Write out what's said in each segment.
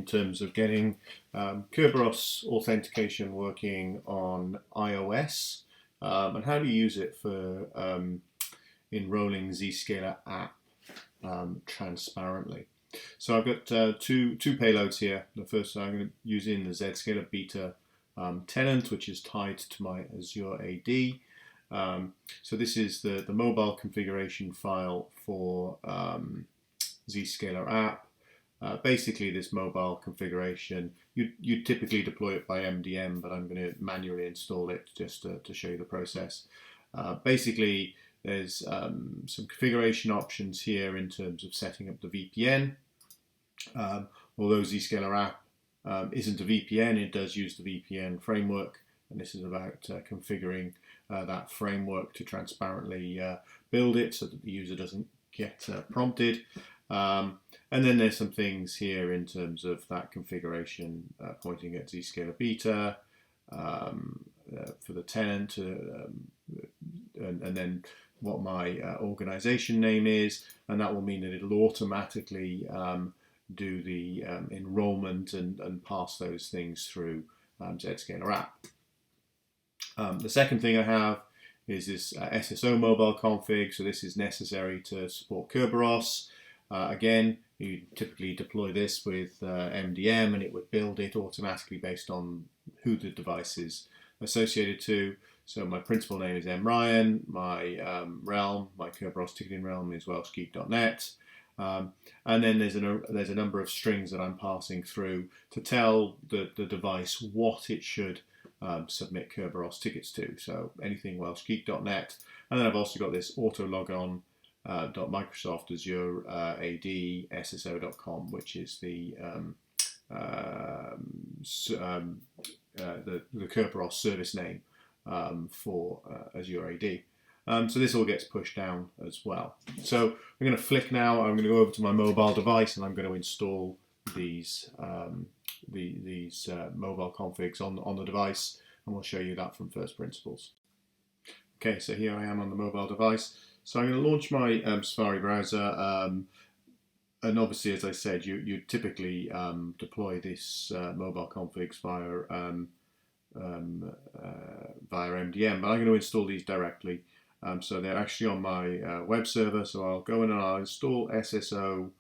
in terms of getting Kerberos authentication working on iOS, and how to use it for enrolling Zscaler App transparently. So I've got two payloads here. The first I'm going to use in the Zscaler Beta tenant, which is tied to my Azure AD. So this is the mobile configuration file for Zscaler App. Basically, this mobile configuration, you typically deploy it by MDM, but I'm going to manually install it just to show you the process. Basically, there's some configuration options here in terms of setting up the VPN. Although Zscaler App isn't a VPN, it does use the VPN framework, and this is about configuring that framework to transparently build it so that the user doesn't get prompted. And then there's some things here in terms of that configuration pointing at Zscaler Beta for the tenant, and then what my organization name is, and that will mean that it'll automatically do the enrolment and pass those things through Zscaler App. The second thing I have is this SSO mobile config. So this is necessary to support Kerberos. Again, you typically deploy this with MDM, and it would build it automatically based on who the device is associated to. So my principal name is M. Ryan, my realm, my Kerberos ticketing realm is welshgeek.net. And then there's a number of strings that I'm passing through to tell the device what it should submit Kerberos tickets to. So anything welshgeek.net. And then I've also got this autologon .Microsoft Azure AD SSO.com, which is the Kerberos service name for Azure AD. So this all gets pushed down as well. So I'm going to flick now. I'm going to go over to my mobile device, and I'm going to install these mobile configs on the device, and we'll show you that from first principles. Okay, so here I am on the mobile device. So I'm going to launch my Safari browser, and obviously, as I said, you typically deploy this mobile configs via MDM, but I'm going to install these directly. So they're actually on my web server. So I'll go in and I'll install SSO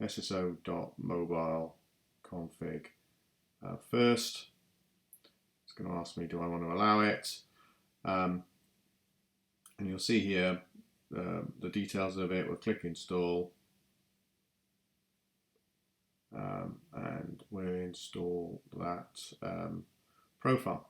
sso.mobile config first. It's going to ask me, do I want to allow it? And you'll see here the details of it. We'll click install, and we'll install that profile,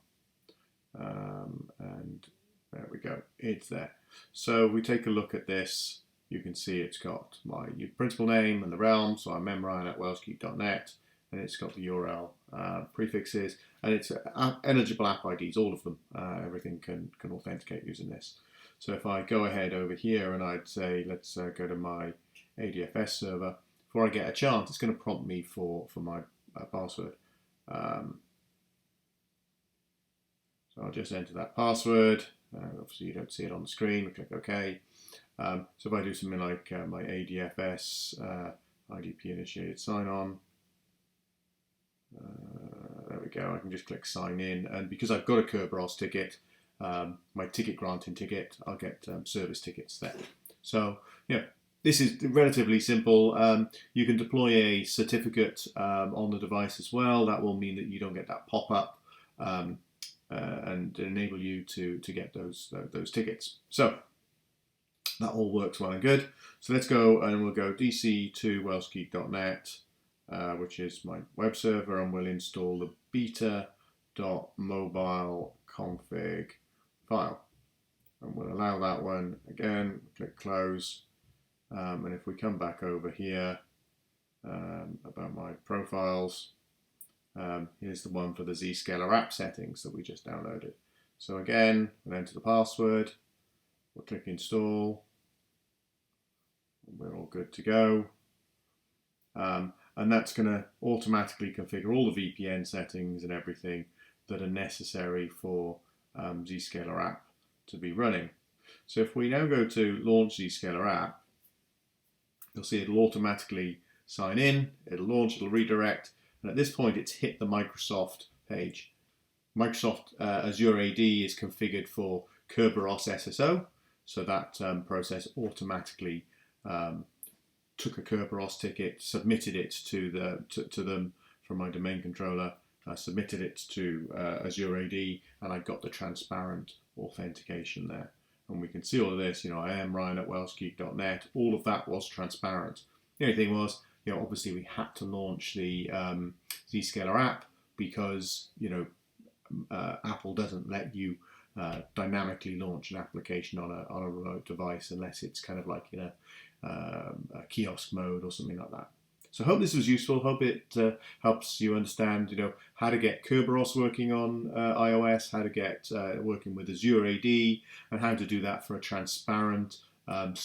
and there we go, it's there. So we take a look at this. You can see it's got my principal name and the realm, so I'm memryan@welshgeek.net, and it's got the URL prefixes, and it's eligible app IDs, all of them. Everything can authenticate using this. So if I go ahead over here and I'd say, let's go to my ADFS server, before I get a chance, it's going to prompt me for my password. So I'll just enter that password. Obviously you don't see it on the screen. We click OK. So if I do something like my ADFS IDP initiated sign on, there we go. I can just click sign in, and because I've got a Kerberos ticket, my ticket granting ticket, I'll get service tickets there. So yeah, this is relatively simple. You can deploy a certificate on the device as well. That will mean that you don't get that pop-up and enable you to get those tickets. So that all works well and good. So let's go, and we'll go DC to welshgeek.net, which is my web server, and we'll install the beta.mobile config file. And we'll allow that one again, click close. And if we come back over here about my profiles, here's the one for the Zscaler App settings that we just downloaded. So again, we'll enter the password, we'll click install, and we're all good to go. And that's going to automatically configure all the VPN settings and everything that are necessary for Zscaler App to be running. So if we now go to launch Zscaler App, you'll see it'll automatically sign in, it'll launch, it'll redirect, And at this point, it's hit the Microsoft page. Microsoft Azure AD is configured for Kerberos SSO, so that process automatically took a Kerberos ticket, submitted it to them from my domain controller, submitted it to Azure AD, and I got the transparent authentication there. And we can see all of this. I am Ryan at wellsgeek.net. All of that was transparent. The only thing was, obviously we had to launch the Zscaler app because Apple doesn't let you dynamically launch an application on a remote device unless it's kind of like a kiosk mode or something like that. So I hope this was useful. Hope it helps you understand, how to get Kerberos working on iOS, how to get working with Azure AD, and how to do that for a transparent